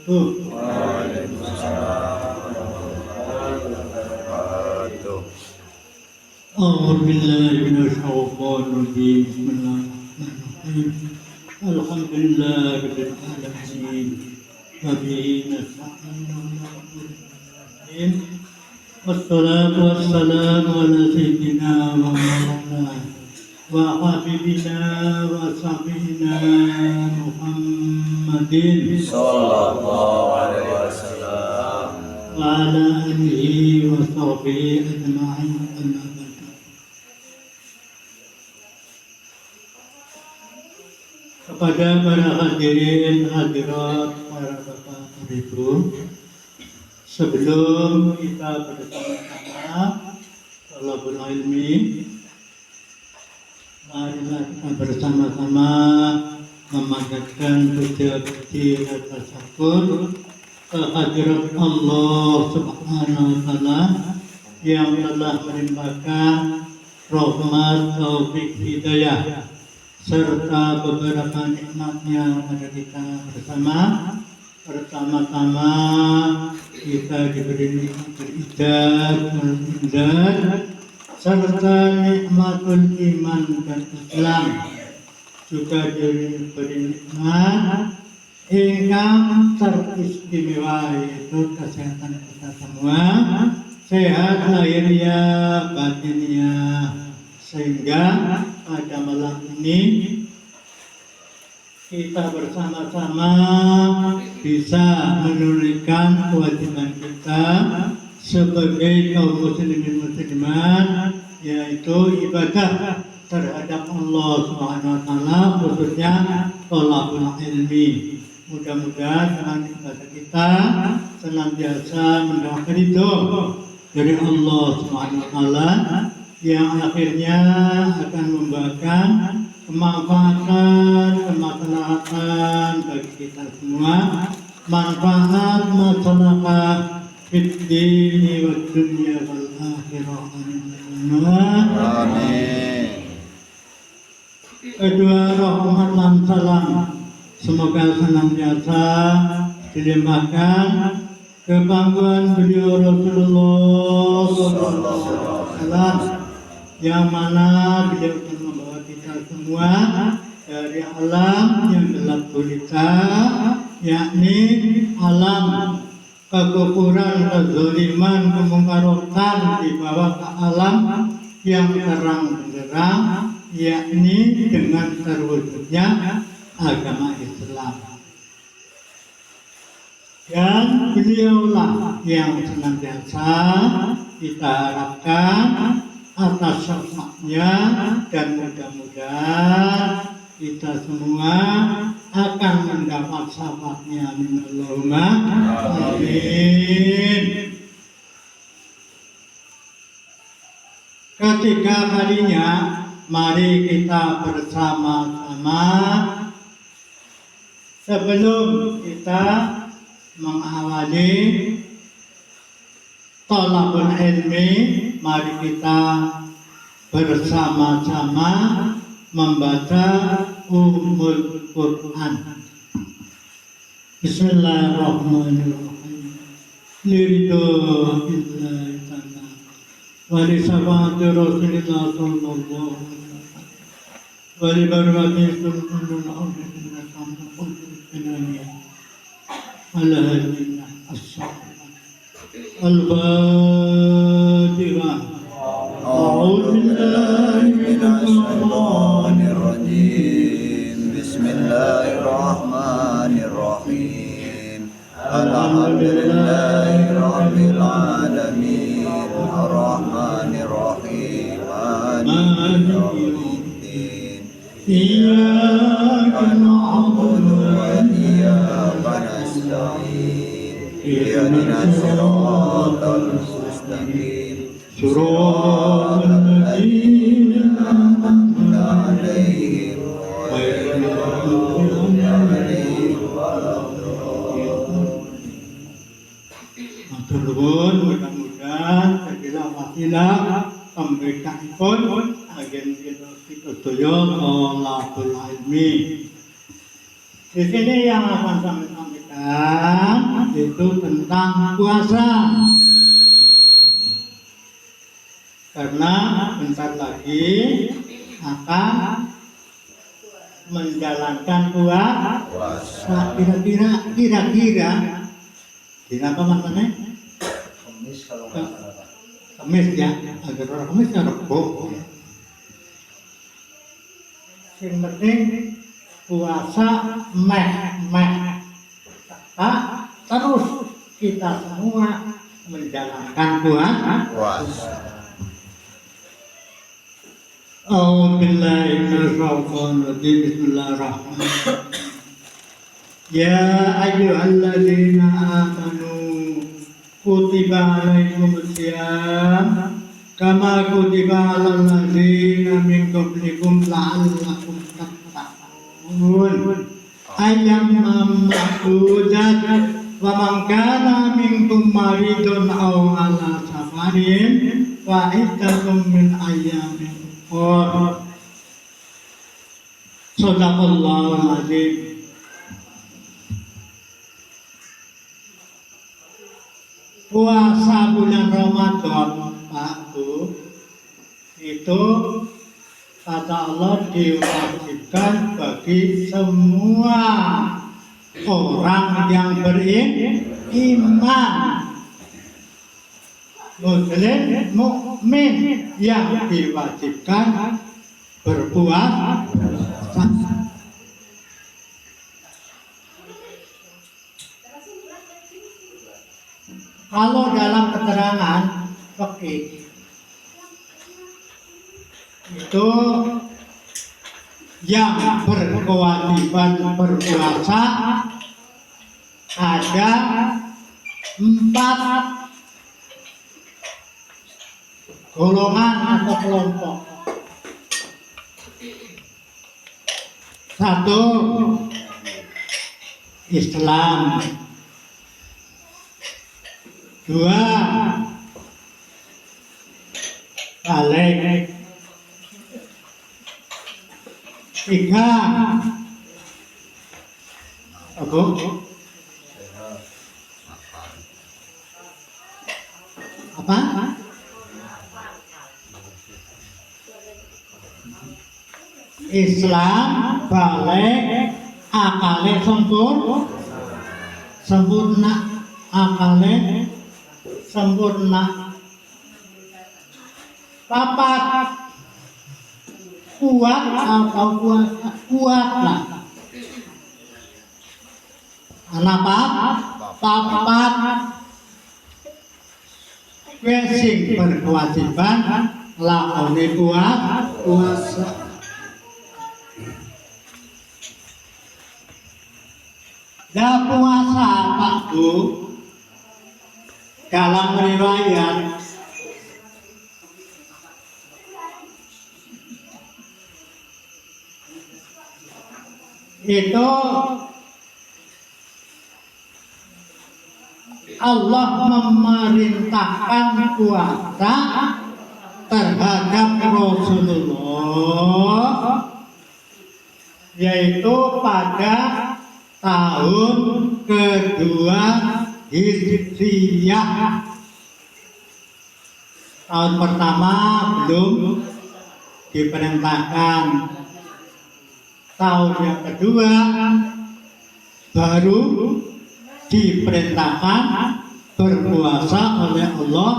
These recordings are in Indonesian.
wabarakatuh. أعوذ بالله من الشيطان الرجيم بسم الله الرحمن الرحيم الحمد لله رب العالمين وبه نستعين والصلاة والسلام على سيدنا ومولانا وحبيبنا وصفينا محمد صلى الله عليه وسلم وعلى آله وصحبه أجمعين. Kepada para hadirin hadirat, para bapak ibu, sebelum kita bersama-sama thalabul ilmi, marilah kita bersama-sama memanjatkan puja-puji rasa syukur kehadirat Allah Subhanahu wa Ta'ala yang telah melimpahkan rahmat, taufik, hidayah serta beberapa nikmatnya pada kita bersama-sama kita diberi nikmat berijab, berindad, serta nikmatul iman dan Islam, juga diberi nikmat ingkang teristimewa, yaitu kesehatan kita semua, sehat lahiriah batiniah, sehingga pada malam ini kita bersama-sama bisa menunaikan kewajiban kita sebagai kaum muslimin muslimat, yaitu ibadah terhadap Allah Subhanahu wa Ta'ala, khususnya thalabul ilmi. Mudah-mudahan dengan ibadah kita senantiasa mendapat ridho dari Allah Subhanahu wa Ta'ala, yang akhirnya akan membawakan kemaslahatan bagi kita semua, manfaat masyarakat fid dini wad dunya wal akhirah. Amin. Kedua, rahmat dan salam semoga senantiasa dilimpahkan kebanggaan beliau Rasulullah SAW, yang mana beliau akan membawa kita semua dari alam yang gelap gulita, yakni alam kekufuran, kezaliman, kemungkaran, dibawa ke alam yang terang benderang, yakni dengan terwujudnya agama Islam. Dan beliaulah yang senantiasa kita harapkan atas syafaatnya, dan mudah-mudahan kita semua akan mendapat syafaatnya. Allahumma amin. Ketiga kalinya mari kita bersama-sama, sebelum kita mengawali thalabul ilmi, mari kita bersama-sama membaca Ummul Quran. Bismillahirrahmanirrahim. Liridho billahi ta'ala wa li syafaati Rasulillah sallallahu alaihi wasallam wa li barakati sultanul awliya wa tamamul inayah ala hadina as-salam. Al-Fatihah. A'udzu billahi minasy syaithanir rajim. Bismillahirrahmanirrahim. Alhamdulillahi rabbil alamin. Ar-Rahmanir Rahim. Maliki yaumiddin. Iyyaka na'budu wa iyyaka nasta'in. Ihdinas siratal mustaqim. Siratal ladzina an'amta 'alaihim ghairil maghdubi 'alaihim waladdallin. Matur nuwun, mudah-mudahan segala wasilah pemberitaipun agen kita sedaya thalabul ilmi. Di sini yang akan kami sampaikan sampaikan itu tentang puasa. Karena bentar lagi akan menjalankan puasa. Kira-kira apa maksudnya? Kamis kalau nggak salah Pak. Kamis ya, agar orang Kamis ya Rebo. Yang penting puasa terus kita semua menjalankan puasa. A'udzubillahi minasyaitonirrajim. Bismillahirrahmanirrahim. Ya ayyuhalladzina amanu kutiba alaikumusiyam kama kutiba alal ladzina min qablikum la'allakum tattaqun. Ayyam ma'dudat wa man kana minkum maridun aw ala safarin wa iddatum min ayyamin ukhra. Shadaqallahul azim. Puasa bulan Ramadan, Pak Bu, itu kata Allah diwajibkan bagi semua orang yang beriman, muslim, mukmin, yang diwajibkan berpuasa. Kalau dalam keterangan fikih itu yang berkewajiban berpuasa ada 4 golongan atau kelompok. 1. Islam. 2. Balik. 3. Apa? Islam, balik, akale sempurna, akale sempurna. 4. Kuat atau kuat lah. Kenapa? 4 sing berkewajiban lakoni puasa. Dah puasa Pak Bu, dalam riwayat itu Allah memerintahkan puasa terhadap Rasulullah, yaitu pada tahun kedua Hijriyah. Tahun pertama belum diperintahkan. Tahun yang kedua baru diperintahkan berpuasa oleh Allah.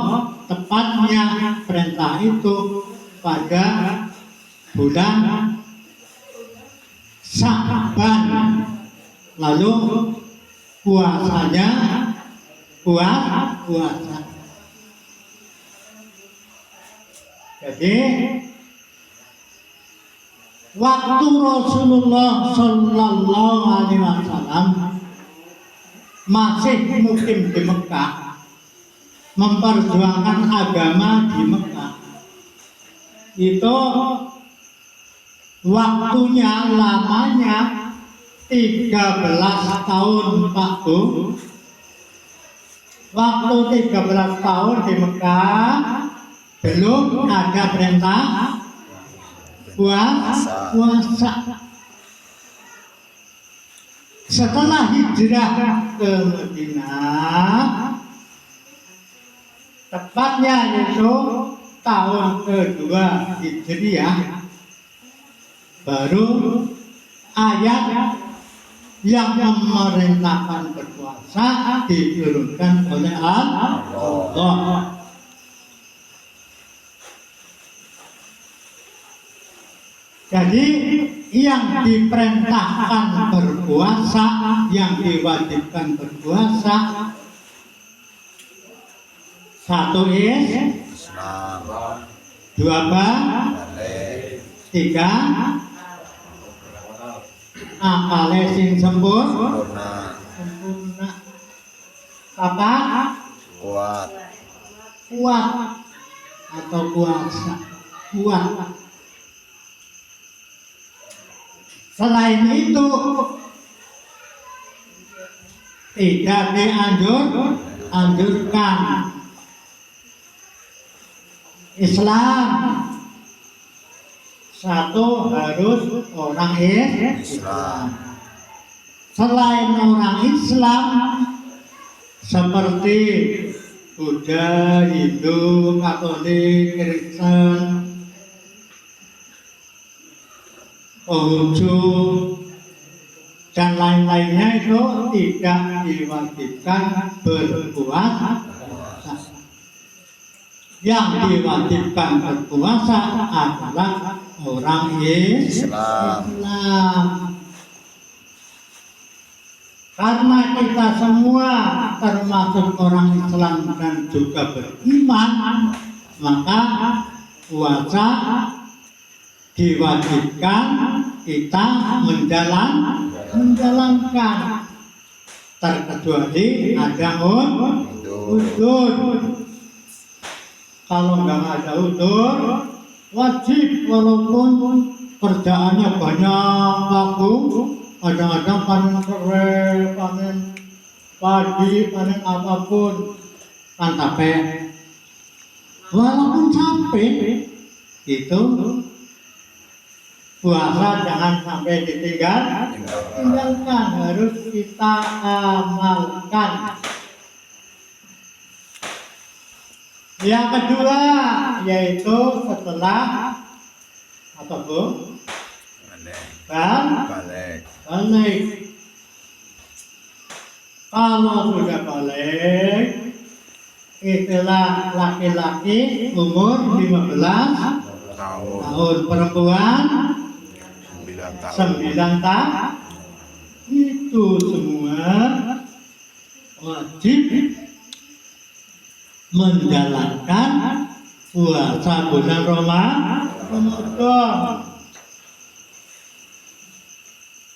Tepatnya perintah itu pada bulan Sya'ban. Lalu puasanya puasa. Jadi waktu Rasulullah Sallallahu Alaihi Wasallam masih mukim di Mekah, memperjuangkan agama di Mekah, itu waktunya lamanya 13 tahun Pak Bu. Waktu 13 tahun di Mekah belum ada perintah puasa. setelah hijrah ke Madinah, tepatnya yaitu tahun kedua Hijriah, baru ayat yang memerintahkan berpuasa diturunkan oleh Allah. Jadi yang diperintahkan berpuasa, yang diwajibkan berpuasa, satu Islam, dua balik, tiga akale sing sempurna, sempurna, apa kuat, kuat atau puasa kuat. Selain itu tidak dianjurkan. Islam satu harus orang Islam. Selain orang Islam seperti Buddha, Hindu, Katolik, Kristen, Konghucu dan lain-lainnya itu tidak diwajibkan berpuasa. Yang diwajibkan berpuasa adalah orang Islam. Karena kita semua termasuk orang Islam dan juga beriman, maka puasa diwajibkan kita menjalankan, terkecuali ada udzur. Kalau nggak ada udzur, wajib walaupun kerjaannya banyak, waktu kadang-kadang panen serai, panen padi, panen apapun, kan capek. Walaupun capek, itu puasa jangan sampai tinggalkan, harus kita amalkan. Yang kedua yaitu setelah apa Bu? balik, Balik. Kalau sudah balik, itulah laki-laki umur 15 tahun, perempuan 9 tahun. Itu semua wajib menjalankan puasa bulan Ramadan.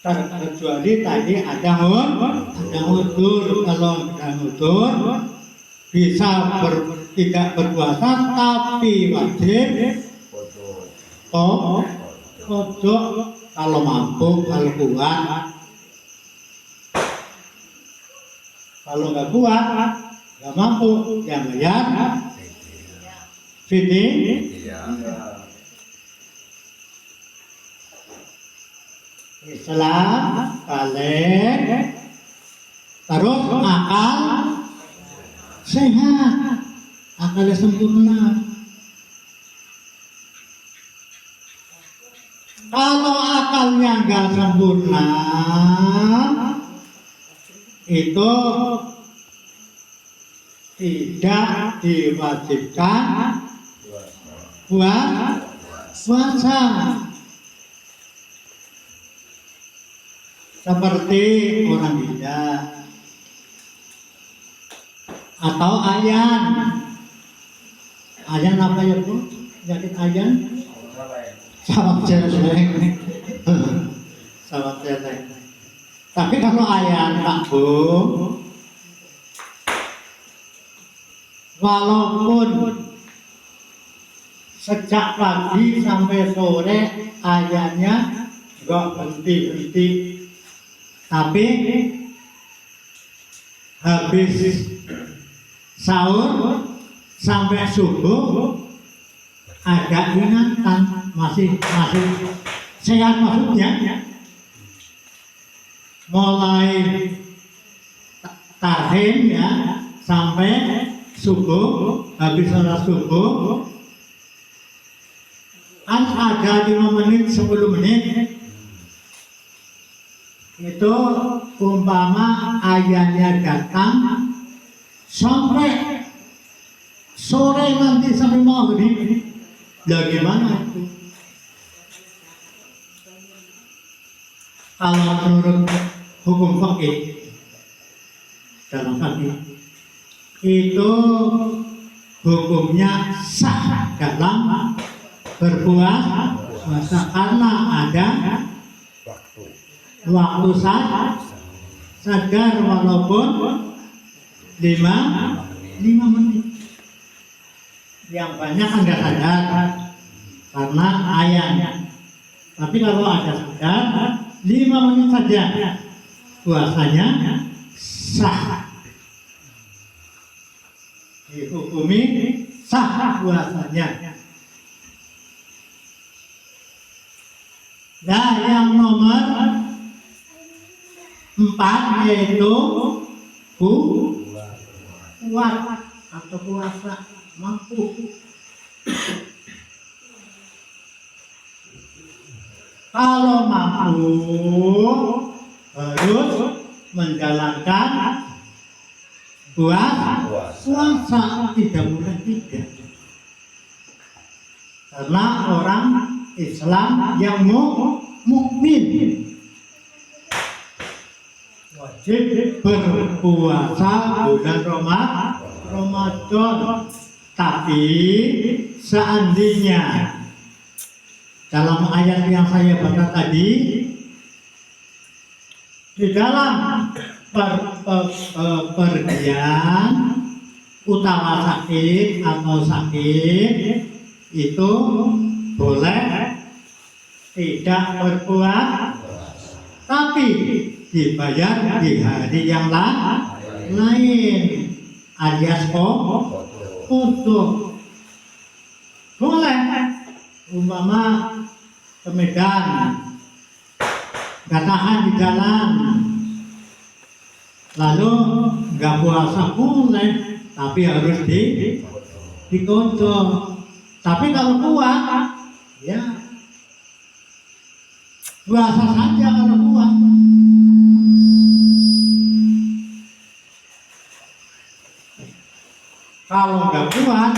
Terkecuali tadi ada udzur. Kalau ada udzur bisa tidak berpuasa, tapi wajib kodok kalau mampu, kalau kuat. Kalau nggak kuat, nggak mampu, ya bayar fidyah. Islam balik, terus akal sehat, akal sempurna. Kalau akalnya nggak sempurna, itu tidak diwajibkan puasa. Seperti orang gila atau ayan. Ayan apa ya Bu? Penyakit ayan? Sawang jelek. Sawang jelek. Tapi kalau ayan Pak Bu, walaupun sejak pagi sampai sore ayannya nggak berhenti, tapi habis sahur sampai subuh ada ingatan, masih sehat maksudnya, mulai tahim ya sampai subuh, habis sholat subuh kan ada 5 menit 10 menit itu umpama ayahnya datang sampai sore nanti sampai maghrib, lah gimana itu? Kalau menurut hukum fikih dalam fikih itu hukumnya sah dalam berpuasa karena ada waktu sadar walaupun 5 menit. Yang banyak enggak sadar karena ayahnya. Tapi kalau ada sadar 5 menit saja puasanya sah. Dihukumi sah puasanya. Nah, yang nomor 4 yaitu kuat atau puasa mampu. Kalau mampu harus menjalankan puasa 3 bulan 3. Karena orang Islam yang mukmin wajib berpuasa bulan Ramadan. Tapi seandainya dalam ayat yang saya baca tadi di dalam pergian utama sakit atau sakit itu boleh tidak berpuasa, tapi dibayar di hari yang lain alias untuk boleh umpama ke Medan nggak tahan di jalan lalu nggak puasa boleh, tapi harus dikodok. Tapi kalau kuat ya puasa saja kalau kuat. Kalau nggak kuat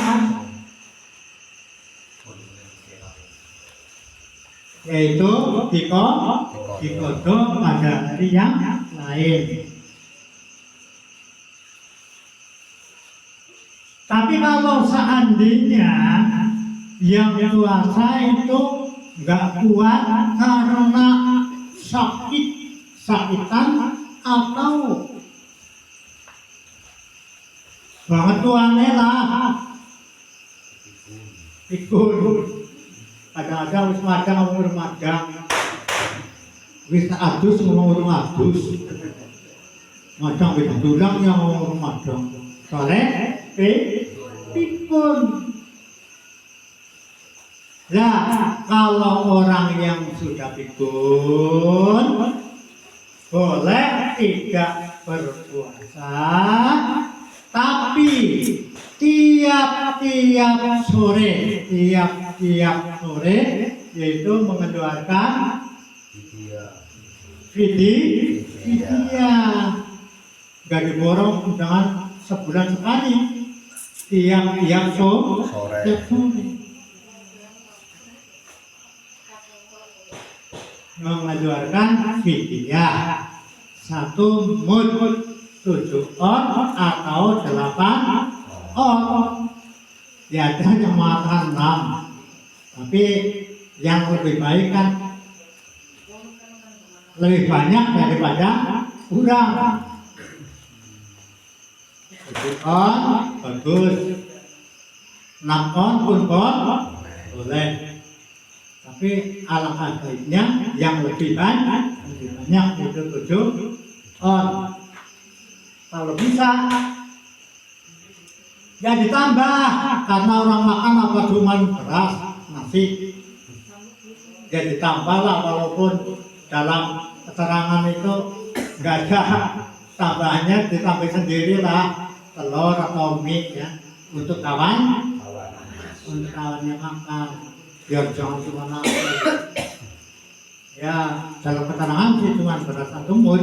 yaitu dikodok pada hari yang lain. Tapi kalau seandainya yang puasa itu nggak kuat karena sakitan atau banget tuane lah pikun kadang-kadang wis madang ngomong madang wis adus ngomong adus madang wis dulang yang ngomong madang soalnya pikun. Nah, kalau orang yang sudah pikun boleh tidak berpuasa, tapi tiap sore yaitu mengeluarkan fidyah. Gak diborong dengan sebulan sekali, tiap sore. Mengeluarkan fidyah 1 mud 7 on atau 8 on. Ya ada yang mengatakan 6, tapi yang lebih baik kan lebih banyak daripada kurang. 7 on bagus, 6 on pun boleh. Tapi alangkah baiknya yang lebih banyak itu 7 on. Kalau bisa ya ditambah, karena orang makan apa cuma beras nasi, ya ditambah lah, walaupun dalam keterangan itu nggak ada tambahannya, ditambah sendiri lah telur atau mie ya untuk kawan, untuk kawannya makan, biar jangan cuma nasi. Ya dalam keterangan sih cuma berasa tumbuh,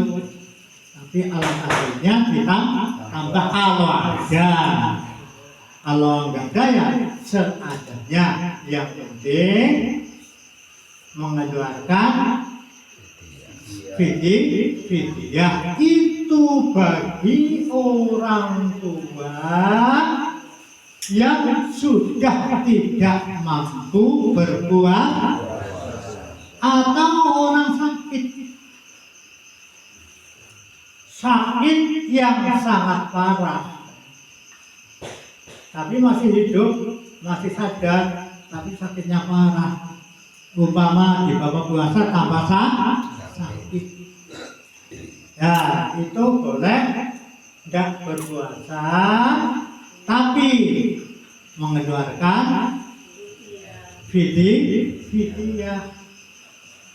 tapi alhasilnya kita tambah kalau ada. Kalau enggak ada ya seadanya. Yang penting mengeluarkan fidyah itu bagi orang tua yang sudah tidak mampu berbuat atau orang sakit yang sangat parah, tapi masih hidup, masih sadar, tapi sakitnya parah. Umpama di bawah puasa tambah sakit, ya itu boleh tidak berpuasa, tapi mengeluarkan fidyah.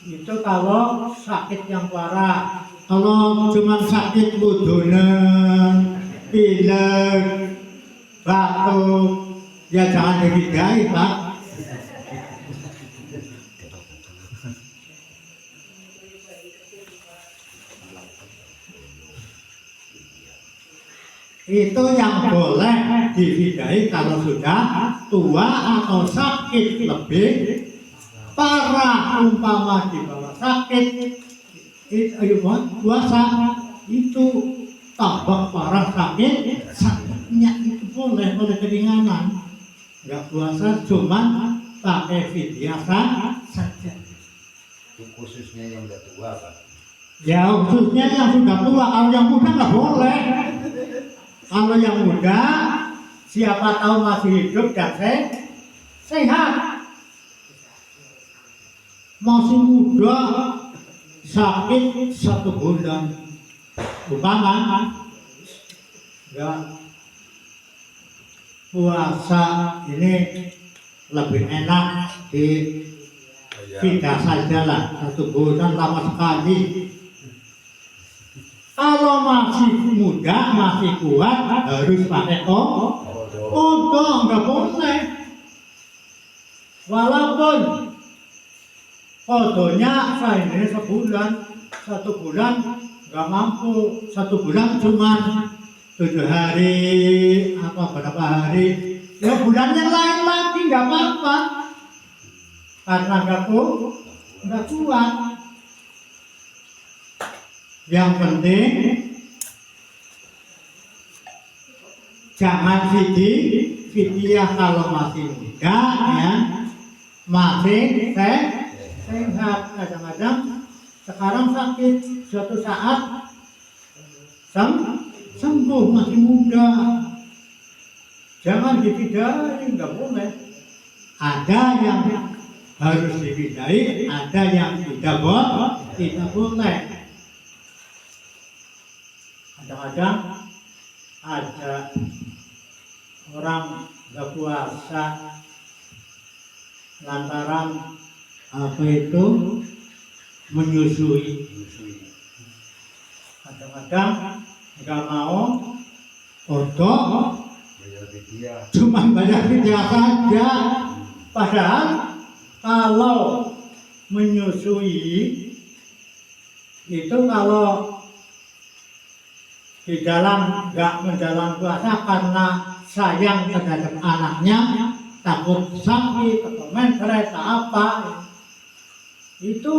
Itu kalau sakit yang parah. Kalau cuma sakit kudunan, pilek, batuk, ya jangan dihidahi Pak. Itu yang boleh dihidahi kalau sudah tua atau sakit lebih parah. Umpama di bawah sakit puasa itu tambah parah sakitnya itu boleh keringanan, nggak puasa cuma pakai fidyah saja. Itu khususnya yang udah tua Pak. Ya khususnya yang sudah tua, kalau yang muda nggak boleh. Kalau yang muda siapa tahu masih hidup dan sehat, masih muda sakit 1 bulan, umpama ya puasa ini lebih enak di fidyah saja lah, 1 bulan lama sekali. Kalau masih muda, masih kuat, harus pakai odol, nggak boleh. Walaupun odolnya ini sebulan, 1 bulan nggak mampu, 1 bulan cuma 7 hari atau berapa hari, ya bulan yang lain lagi nggak apa-apa, karena nggak kuat. Yang penting jangan fidyah kalau masih muda ya, masih sehat. Kadang-kadang sekarang sakit, suatu saat sembuh, masih muda, jangan difidyahi, nggak boleh. Ada yang harus difidyahi, ada yang tidak boleh. Kadang-kadang ada orang nggak puasa lantaran apa itu menyusui. Kadang-kadang nggak mau odol, cuma bayar fidyah saja. Padahal kalau menyusui itu kalau di dalam nggak menjalankan puasa karena sayang terhadap anaknya, takut sakit atau kereta apa, itu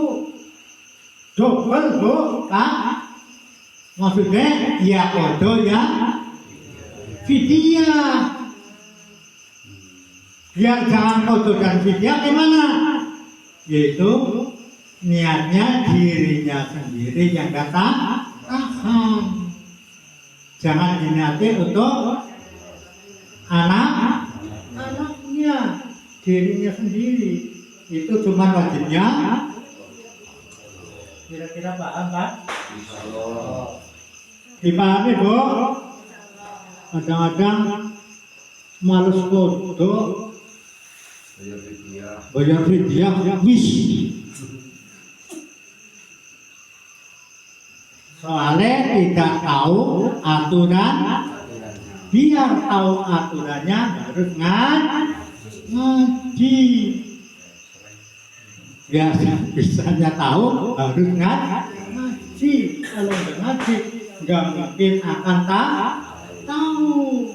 double Pak. Maksudnya ya kodo ya fidyah. Biar jangan kodo dan fidyah gimana? Yaitu niatnya dirinya sendiri yang tahan. Jangan diniati untuk anaknya, dirinya sendiri. Itu cuma wajibnya. Kira-kira paham Pak? Dipahami Bu? Kadang-kadang males kodo, bayar fidyah wis. soalnya tidak tahu aturan. Biar tahu aturannya harus ngaji. Biar bisanya tahu harus ngaji. Kalau nggak ngaji nggak mungkin akan tahu.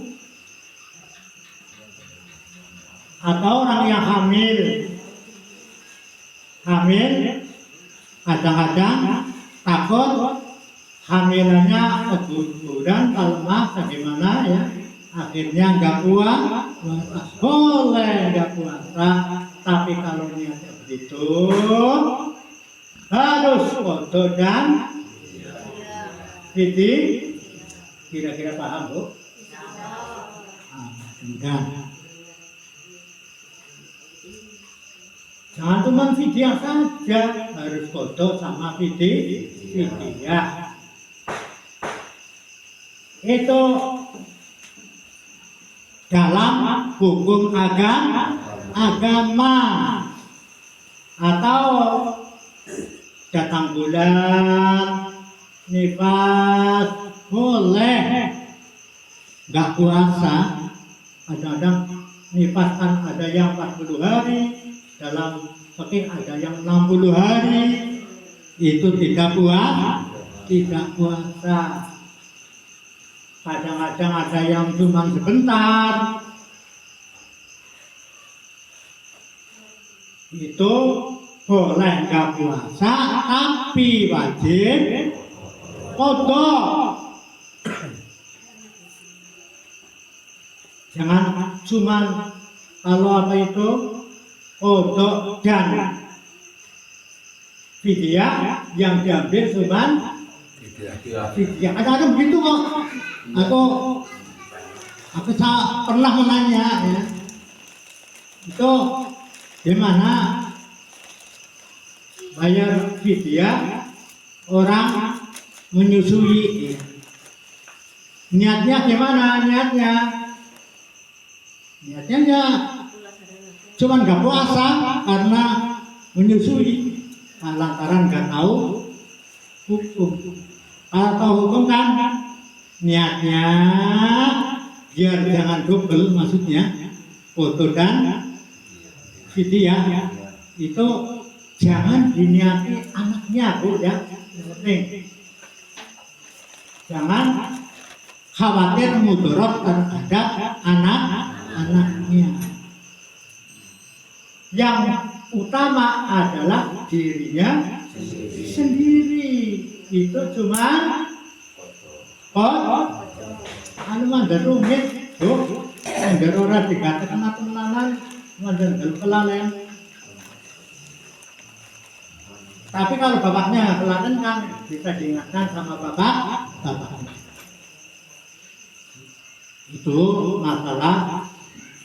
Atau orang yang hamil kadang-kadang takut hamilannya keguguran lemah bagaimana ya, akhirnya nggak puasa. Boleh nggak puasa, tapi kalau niatnya begitu harus foto dan video. Kira-kira paham Bu? Enggak. Jangan cuma video saja, harus foto sama video. Itu dalam hukum agama. Atau datang bulan nifas boleh nggak puasa. Kadang-kadang nifas kan ada yang 40 hari, dalam fikih ada yang 60 hari, itu tidak puasa. Kadang-kadang ada yang cuma sebentar, itu boleh nggak puasa, tapi wajib qadha. Jangan cuma kalau apa itu qadha dan fidyah yang diambil cuma fidyah. Ada begitu kok. Aku pernah menanya ya, itu gimana bayar fidyah orang menyusui, niatnya gimana? Niatnya ya cuman nggak puasa karena menyusui, lantaran nggak tahu hukum. Kalau tahu hukum kan niatnya biar jangan double, maksudnya foto dan fidyah itu jangan diniati anaknya Bu ya. Yang penting jangan khawatir mudarat terhadap anak-anaknya. Yang utama adalah dirinya sendiri. Itu cuma mandar rumit Bu, mandar ora dikatakan tenanan, mandar kelalen. Tapi kalau bapaknya kelalen kan bisa diingatkan sama bapaknya. Itu masalah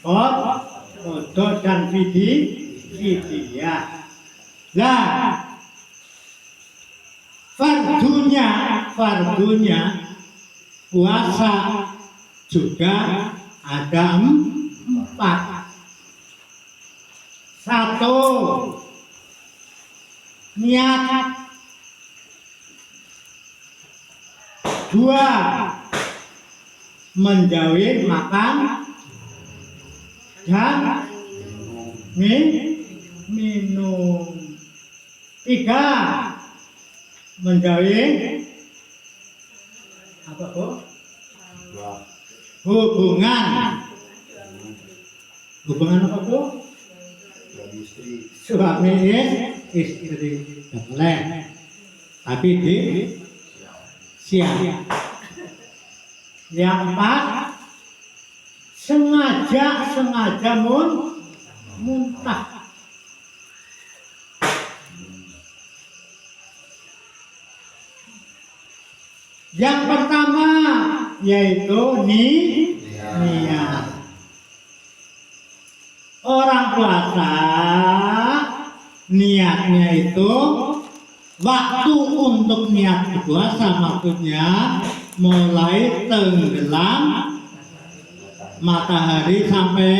foto dan fidyah. Lah, fardunya puasa juga ada 4. 1, niat. 2, menjauhi makan dan minum. 3, menjauhi apa Bu? Hubungan apa Bu? Suami istri boleh, tapi di siang. Yang 4, sengaja muntah. Yang pertama yaitu niat. Orang puasa niatnya itu waktu untuk niat puasa, maksudnya mulai tenggelam matahari sampai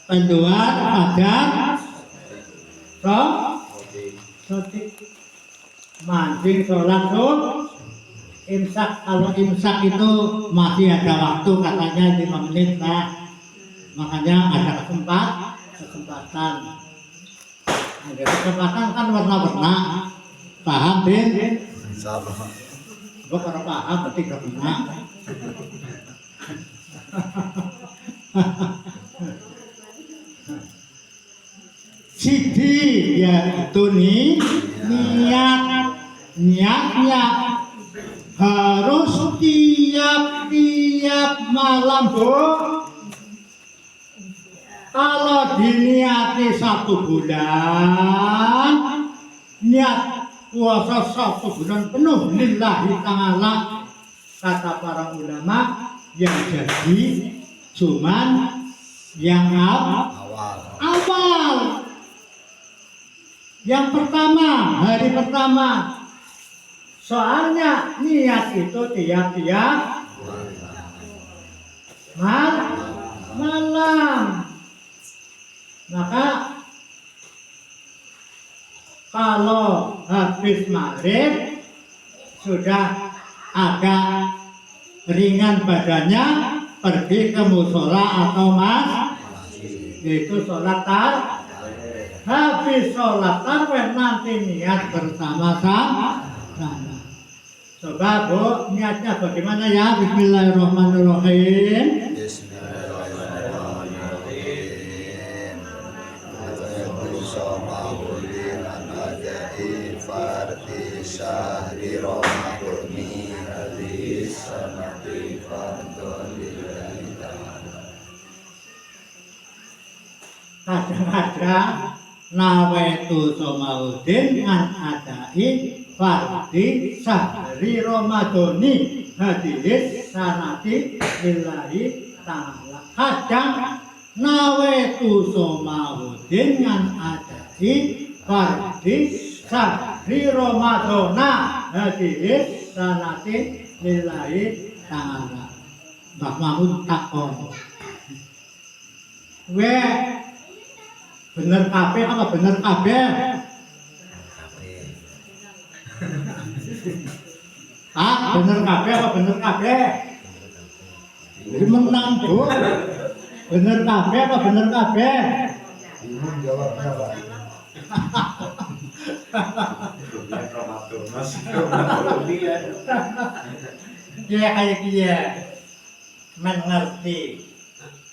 keluar fajar sotik mancing sholat imsak. Kalau imsak itu masih ada waktu katanya 5 menit lah, makanya ada kesempatan. Ada kesempatan kan warna-warna, paham Din? Insyaallah. Gua kalau paham berarti gak benar. Siji yaitu niatnya harus tiap malam Bu. Kalau diniati 1 bulan, niat puasa 1 bulan penuh lillahi ta'ala, kata para ulama, yang jadi cuman yang awal. Yang pertama, hari pertama. Soalnya niat itu tiap-tiap malam. Maka kalau habis maghrib sudah agak ringan badannya, pergi ke musola atau yaitu sholat habis sholat tarawih nanti niat bersama-sama. Coba Bu, niatnya bagaimana ya? Bismillahirrahmanirrahim. Bismillahirrahmanirrahim. Bismillahirrahmanirrahim. Farti syahri Ramadhani hadis sanati fardhon lillahi ta'ala. Kadang-kadang nawaitu somaudin an adai fardi syahri Ramadhani hadis sanati lillahi ta'ala. Kadang nawaitu somaudin an adai fardi syahri Ramadhana hadis sanati lillahi ta'ala. Mbah Mahmud takon, bener kabeh apa bener kabeh? Bener kabeh apa bener kabeh? Menang Bu. Bener kabeh apa bener kabeh? Bingung jawabnya Pak. Dia kayak dia mengerti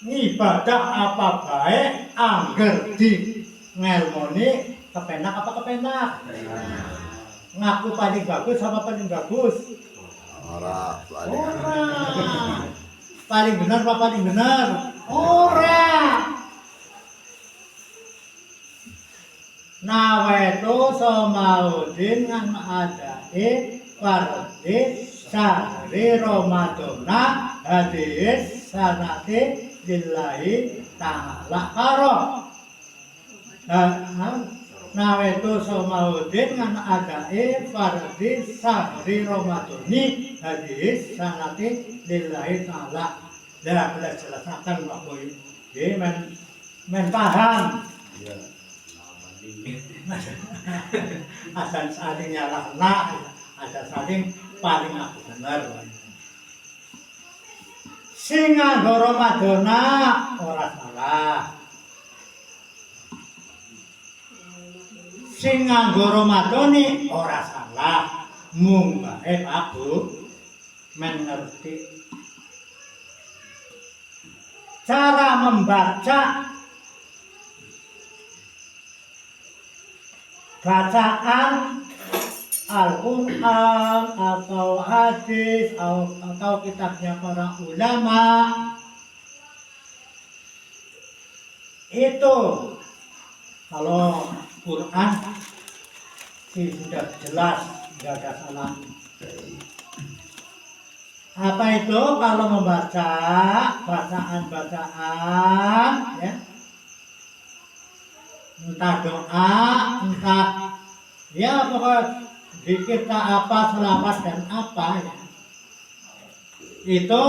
ibadah apa baik angger di ngelmoni kepenak apa kepenak. Ngaku paling bagus sama paling bagus? Ora paling. Paling benar apa paling benar? Ora. Nawaitu somaudin an adai fardi syahri Ramadhana hadis sanati lillahi ta'ala karo. Nawaitu somaudin an adai fardi syahri Ramadhani hadis sanati lillahi ta'ala. Dah kita jelaskan Pak Boy. Men paham. Ada saling nyalahna, ada saling paling aku benar. Sing nganggo Ramadhana ora salah. Sing nganggo Ramadhani ora salah. Mung bae Pak Bu mengerti cara membaca bacaan Al-Quran atau hadis atau kitabnya para ulama itu. Kalau Quran sih sudah jelas, tidak ada salah. Apa itu? Kalau membaca bacaan-bacaan ya, entah doa, entah ya pokoknya zikir apa, selawat dan apa ya, itu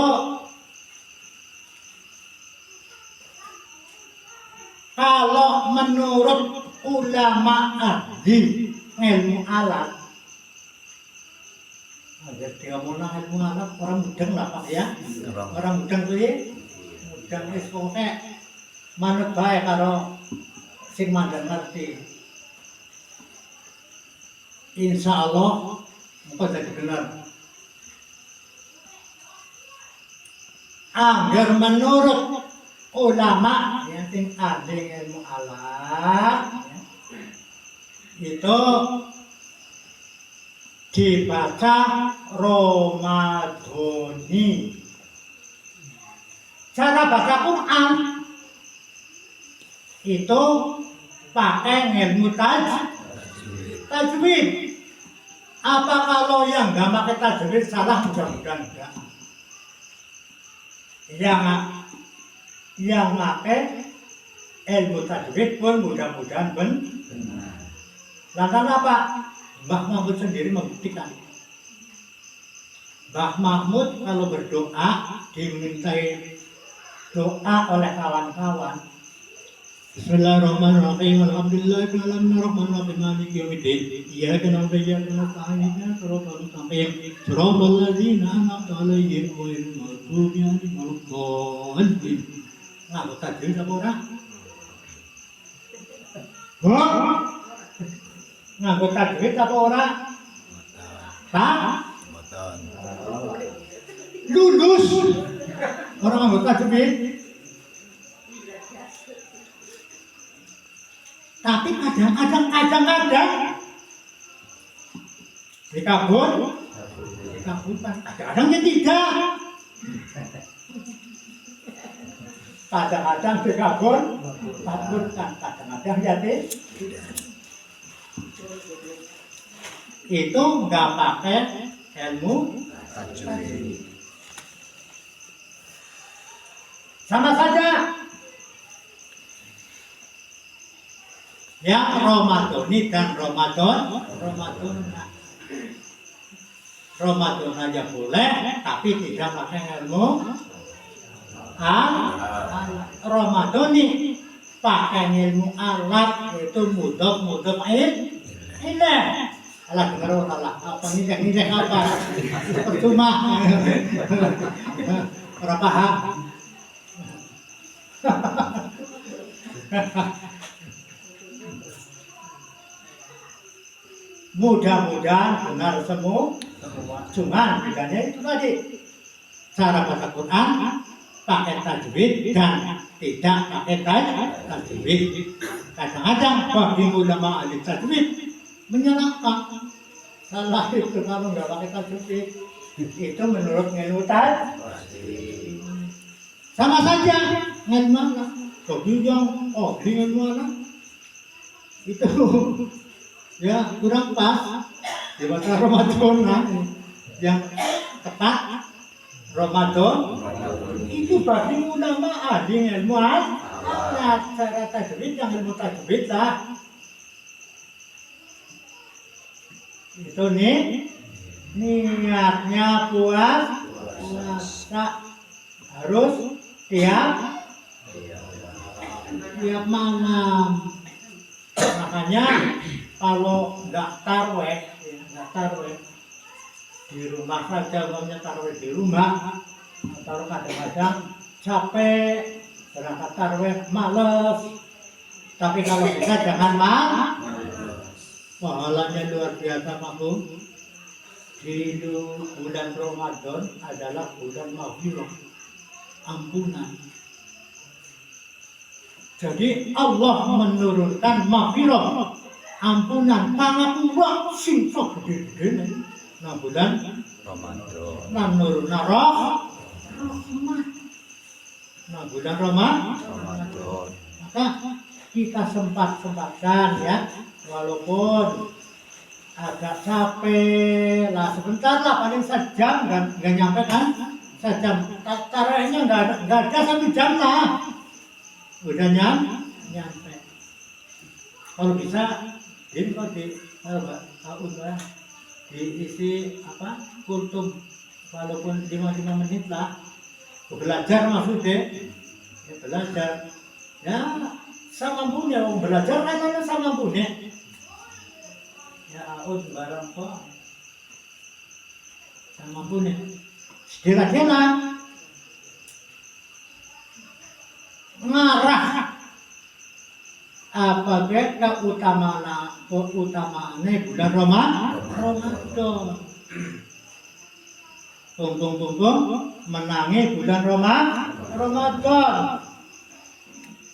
kalau menurut ulama ahli ilmu alat. Agar dia mau ilmu alat orang mudeng lah Pak ya. Orang mudeng tuh ya, mudeng wis pokoke manut bae karo sing mandang ngerti. Insya Allah engkau jadi benar. Agar menurut ulama yang sing ahli ilmu alat ya, itu dibaca Romadhoni. Cara baca Quran itu pakai ilmu tajwid. Apa kalau yang nggak pakai tajwid salah? Mudah-mudahan enggak. Yang pakai ilmu tajwid pun mudah-mudahan benar. Lantaran apa? Mbah Mahmud sendiri membuktikan. Mbah Mahmud kalau berdoa dimintai doa oleh kawan-kawan. Bismillahirrahmanirrahim. Alhamdulillahirabbil alamin arrahmanirrahim maliki yaumiddin. Iyyaka na'budu wa iyyaka nasta'in ihdinas siratal mustaqim. Shiratal ladzina an'amta 'alaihim ghairil maghdubi 'alaihim waladdallin. Nganggo tajwid apa ora? Nganggo tajwid apa ora? Lulus. Orang nganggo tajwid. Tapi kadang-kadang dikabulkan, kadang-kadang tidak. Kadang-kadang dikabulkan, kadang-kadang tidak. Itu nggak pakai ilmu tajwid. Sama saja. Yang Romadhoni dan Ramadan aja boleh, tapi tidak pakai ilmu Romadhoni pakai ilmu alat, yaitu mudhof ini. Alah dengar orang apa ini apa? Percuma. Ora paham. Mudah-mudahan benar semua. Cuman bedanya itu tadi, cara baca Quran pakai tajwid dan tidak pakai tajwid. Kadang-kadang bagi ulama ahli tajwid menyalahkan. Salah itu kalau nggak pakai tajwid. Itu menurut ilmu tajwid. Sama saja ilmu mana? Bagi yang ilmu mana? Itu ya kurang pas di masa Ramadan yang tepat. Ramadan itu bagi ulama ahli ilmu alat, cara tajwid yang ilmu tajwid lah. Itu nih niatnya puasa harus tiap malam. Makanya kalau nggak tarweh di rumah saja, umpamanya tarweh di rumah, atau kadang-kadang capek berangkat tarweh males. Tapi kalau bisa jangan pahalanya luar biasa Maku. Di bulan Ramadan adalah bulan maghfirah, ampunan. Jadi Allah menurunkan maghfirah, ampunan, pangapura sing sok gede-gede nah bulan Ramadan. Nah nuruna rahmat. Nah bulan Ramadan. Maka kita sempatkan ya, walaupun agak capek lah, sebentar lah, paling sejam, nggak nyampe kan? Sejam, tarawihnya nggak ada 1 jam lah, udah nyampe. Kalau bisa, diisi apa? Kultum, walaupun 5 menit lah, belajar maksudnya, ya belajar, ya sama punya, belajar kan sama punya. Ya tahun barang kok. Sama pun ya. Sedela-dela. Ngarah. Apabila keutamaannya bulan Ramadan. Bumbung-bumbung menangi bulan Ramadan.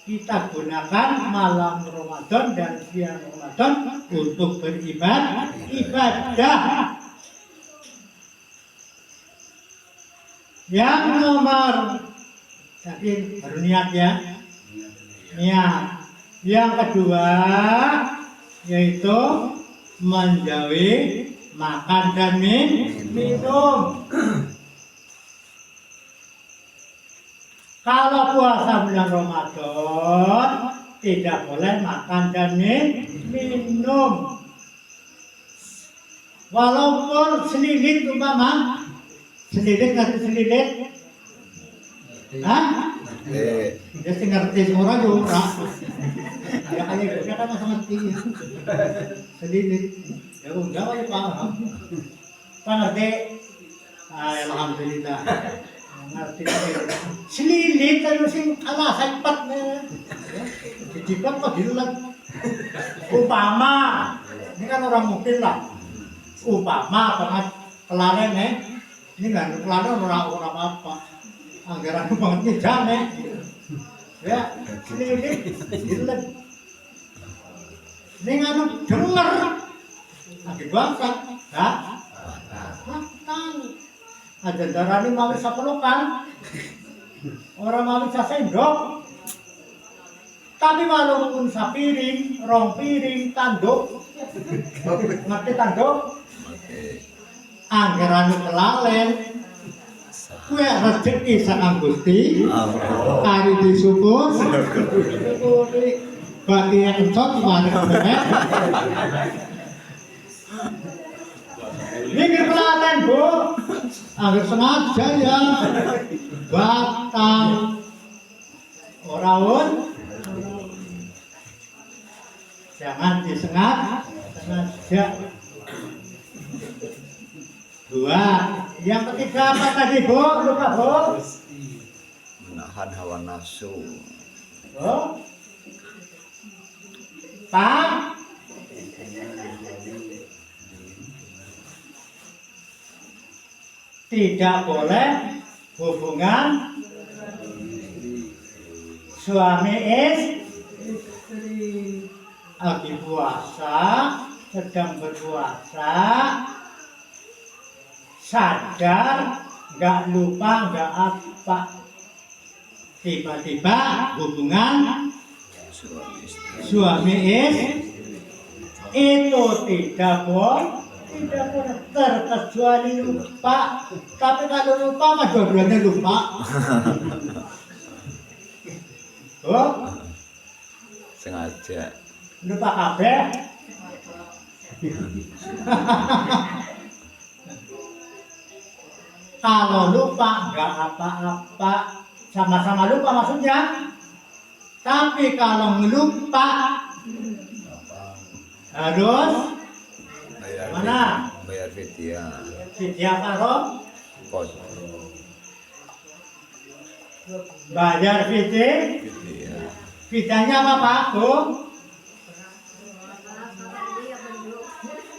Kita gunakan malam Ramadan dan siang Ramadan untuk beribadah. Yang nomor tadi baru niat ya. Niat. Yang kedua yaitu menjauhi makan dan minum. Kalau puasa bulan Ramadan tidak boleh makan dan minum. Walaupun selilit umpama, selilit ngerti selilit? Hah? Dia sih ngerti semua juga. Ya kayak dia kan masih ngerti. Selilit. Ya enggak ya paham. Ngerti? Alhamdulillah. Ngerti. Selilit terus sing alasan patnya. Dijiplak kok dilulat. Umpama, ini kan orang mungkin lah. Umpama banget kelalen ini nggak kelalen orang apa. Anggaran banget nih jane. Ya, selilit dilulat. Ini nganu denger. Lagi bangsa, ya? Matang. Ada darah ini mau bisa pelukan. Orang mau bisa sendok. Tapi walaupun sapiring, rong piring, tanduk. Ngerti tanduk? Anggaran kelalen. Kue rezeki sakang Gusti. Ari disukur. Bagi yang encot mari kebenet. Ini kelalen Bu. Angger sengaja ya. Batang. Oraun. Jangan sengaja. Dua. Yang ketiga apa tadi Bu? Lupa Bu. Menahan hawa nafsu. Bu. Pak. Tidak boleh hubungan suami istri lagi puasa, sedang berpuasa, sadar, nggak lupa, nggak apa, tiba-tiba hubungan suami istri itu tidak boleh. Tidak boleh terkecuali lupa. Tapi kalau lupa mah dua-duanya lupa. Oh, Sengaja. lupa kabeh. Kalau lupa nggak apa-apa, sama-sama lupa maksudnya. Tapi kalau lupa harus mana? Bayar fidyah. Fidyah karo Kos. bayar fidyah. Fidyah. Fidyahnya apa Pak Bu?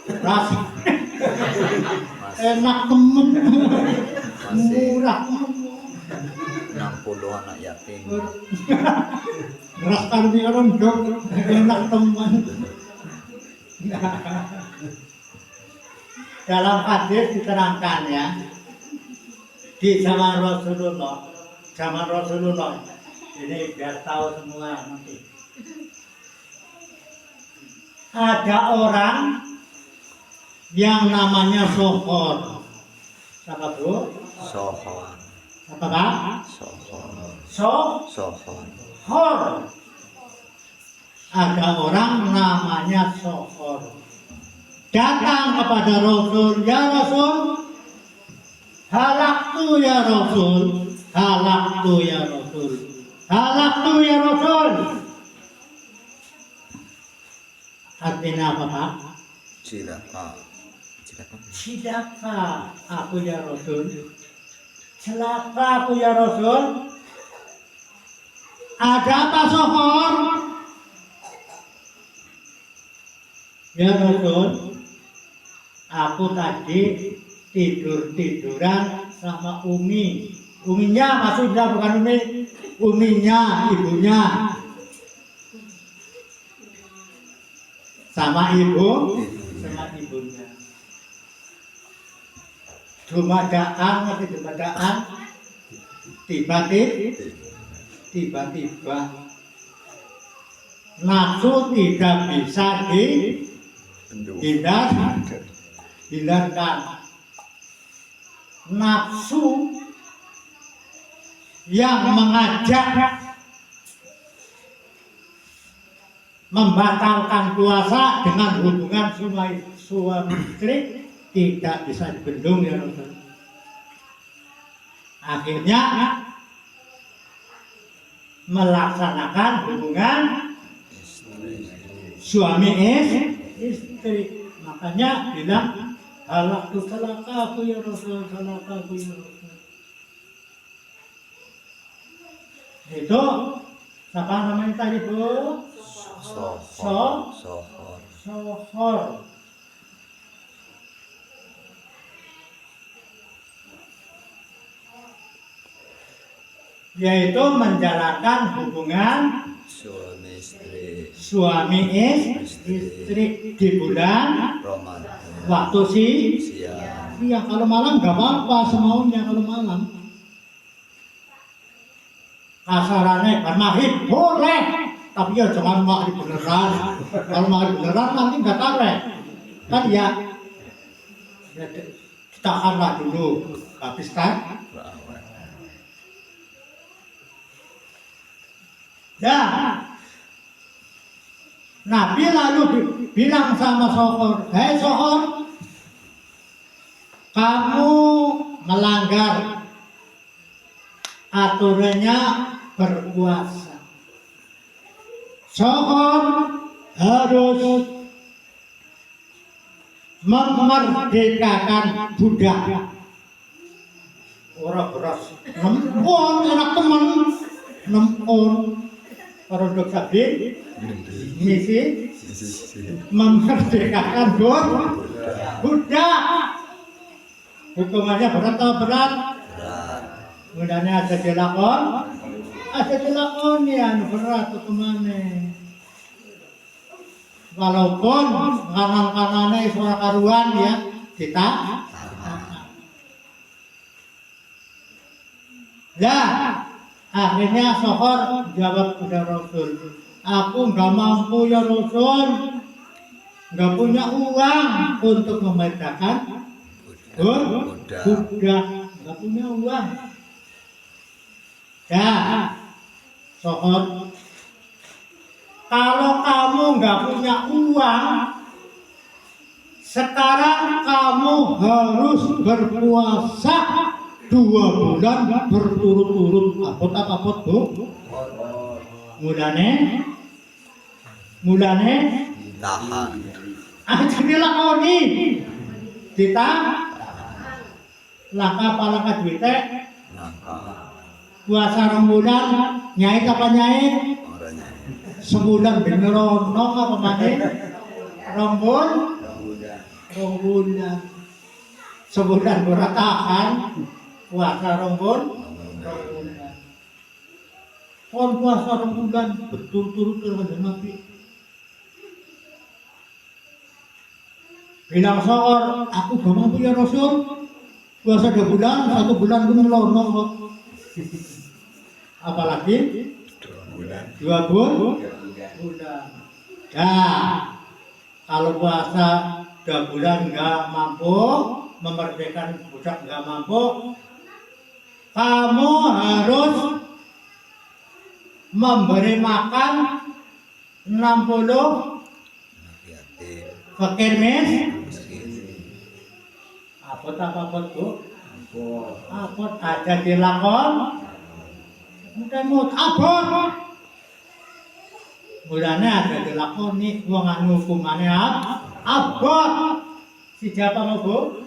Rasa enak temen, murah, 60 anak yatim. rasa di orang dong, enak teman. Dalam hadis diterangkan ya, di zaman Rasulullah, ini biar tahu semua nanti. Ada orang yang namanya Sohor. Siapa Bu? Sohor. Apa Pak? Sohor. Sohor. Ada orang namanya Sohor. Datang kepada Rasul, ya Rasul, halaktu ya Rasul, halaktu ya Rasul, halaktu ya Rasul. Artinya apa Pak? Cilaka. Cilaka aku ya Rasul. Celaka aku ya Rasul. Ada apa Sohor? Ya Rasul, aku tadi tiduran sama Umi. Uminya maksudnya bukan Umi, Uminya ibunya. Sama ibunya. Jumadaan, tiba-tiba nafsu tidak bisa dihindarkan. Nafsu yang mengajak membatalkan puasa dengan hubungan suami istri tidak bisa dibendung ya Rasul. Akhirnya melaksanakan hubungan suami istri. Makanya bilang halaktu salakaku ya Rasul, salakaku ya Rasul. Itu siapa namanya tadi Bu? Sohor. Yaitu menjalankan hubungan suami istri di bulan Ramadan. waktu Siang. iya, kalau malam nggak apa-apa, semaunya kalau malam. Kasarannya kan maghrib boleh, tapi ya jangan maghrib beneran. Kalau maghrib beneran nanti nggak tarik. Kan ya ditahanlah dulu, habis kan? Ya, Nabi lalu bilang sama Sohor, hei Sohor, kamu melanggar aturannya berpuasa. Sohor harus memerdekakan budak. Orang beras nempon, enak temen nempon. Produk sapi, misi memerdekakan budak. Hukumannya berat atau berat? Kemudiannya ada dilakon ya berat hukumannya. Walaupun kanan-kanannya suara karuan ya kita. Ya. Akhirnya Sohor jawab kepada Rasul, aku nggak mampu ya Rasul, nggak punya uang untuk memerdekakan budak, nggak punya uang. Ya, Sohor, kalau kamu nggak punya uang, sekarang kamu harus berpuasa 2 bulan berturut-turut. Apot Bu? Mulane Tahan. aja dilakoni. Langkah palangka duite. Puasa 2 bulan, nyai kapan nyai? Sebulan bener ono apa maneh? 2 bulan. Sebulan ora tahan. Puasa 2 bulan. Puasa 2 bulan berturut-turut dengan Nabi. Bilang Sohor, aku gak mampu ya Rasul. Puasa 2 bulan, 1 bulan itu melono kok. Apalagi 2 bulan. Ya, kalau puasa 2 bulan nggak mampu, memerdekakan budak nggak mampu, kamu harus memberi makan 60 fakir miskin. Apa Bu? Apa ada dilakon? Udah mut abot. Mulane ada dilakoni wong anu hukumane Abot. Siapa mau Bu?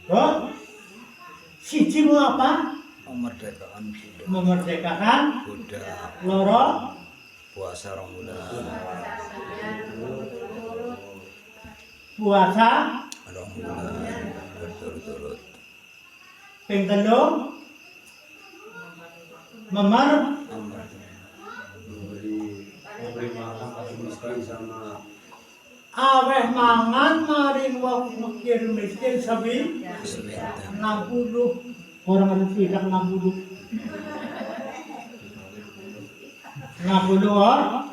Bu? Siji mau apa? Memerdekakan budak. Memerdekakan Budak. loro Puasa rong bulan. puasa Rong bulan berturut-turut. ping telu memer Memberi makan pada miskin sama aweh mangan maring wong fakir miskin sabi 60 orang ada tidak 60 orang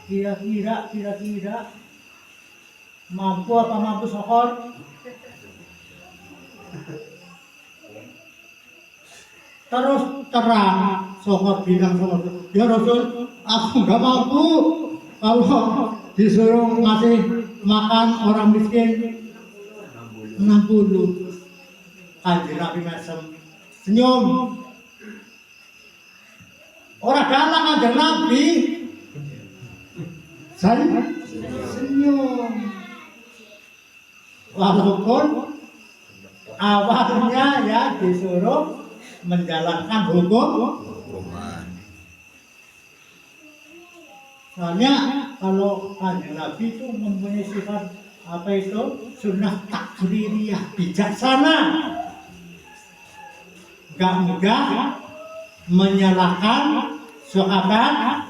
kira-kira mampu apa mampu sokor terus terang sokor bilang sama ya Rasul aku nggak mampu kalau disuruh ngasih makan orang miskin 60 Kanjeng Nabi mesem senyum orang galak Kanjeng Nabi senyum walaupun awalnya ya disuruh menjalankan Hukuman. soalnya kalau Kanjeng Nabi itu mempunyai sifat apa itu sunnah takririyah bijaksana gak mudah menyalahkan sahabat.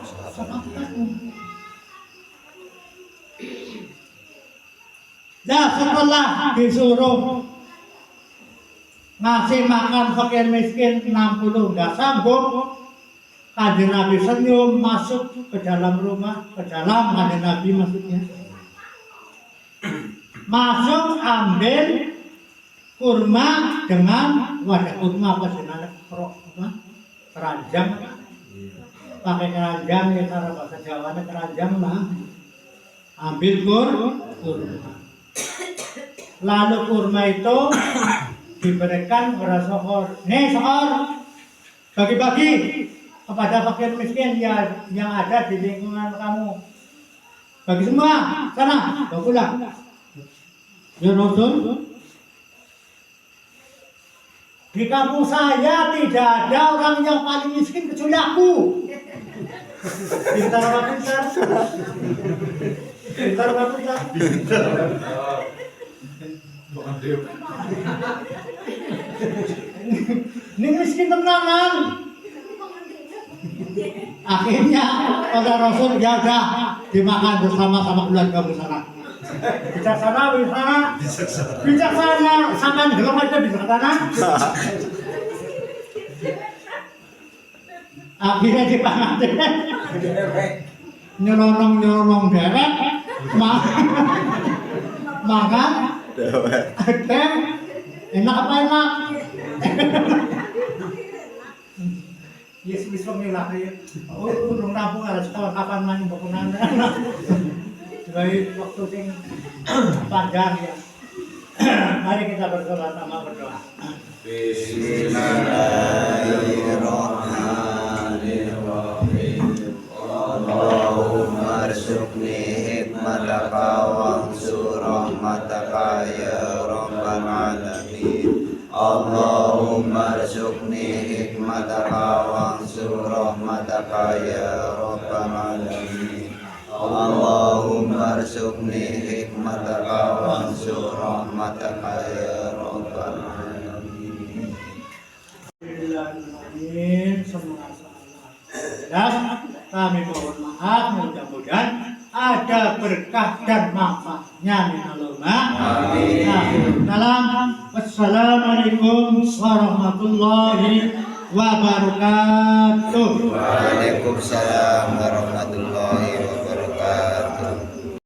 Nah setelah disuruh ngasih makan fakir miskin 60 nggak sanggup, Kanjeng Nabi senyum masuk ke dalam rumah, ke dalam Kanjeng Nabi maksudnya. Masuk ambil kurma dengan wadah kurma apa sebenarnya keranjang, pakai keranjang ya cara bahasa Jawanya keranjang lah. Ambil kurma. Lalu kurma itu diberikan kepada Sokor. Nih Sokor, bagi-bagi kepada fakir miskin yang ada di lingkungan kamu. Bagi semua, sana, bawa pulang. Ya Rasul, di kampung saya tidak ada orang yang paling miskin kecuali aku. Pintar apa pintar? Pintar apa pintar? Ini miskin tenanan. Akhirnya pada Rasul ya udah dimakan bersama-sama keluarga bersama. Bijaksana, sampai gelem aja bijaksana. Akhirnya dipangan nyolong deret, makan, enak apa enak? Yes, bisa ngilah ya. Oh, urung rampung harus tahu kapan main bangunan. Sebagai waktu sing panjang ya. Mari kita berdoa sama berdoa. Bismillahirrahmanirrahim. Allahumma arzuqni hikmataka wansur rahmataka ya rabbal alamin. Allahumma arzuqni hikmataka wansur rahmataka ya rabbal alamin. Allahumma arzuqni hikmataka wansur rahmataka ya rabbal alamin. Amin. Semua salah. Kami mohon maaf, mudah-mudahan ada berkah dan manfaatnya minallah. Amin. Wassalamualaikum warahmatullahi wabarakatuh. Waalaikumsalam warahmatullahi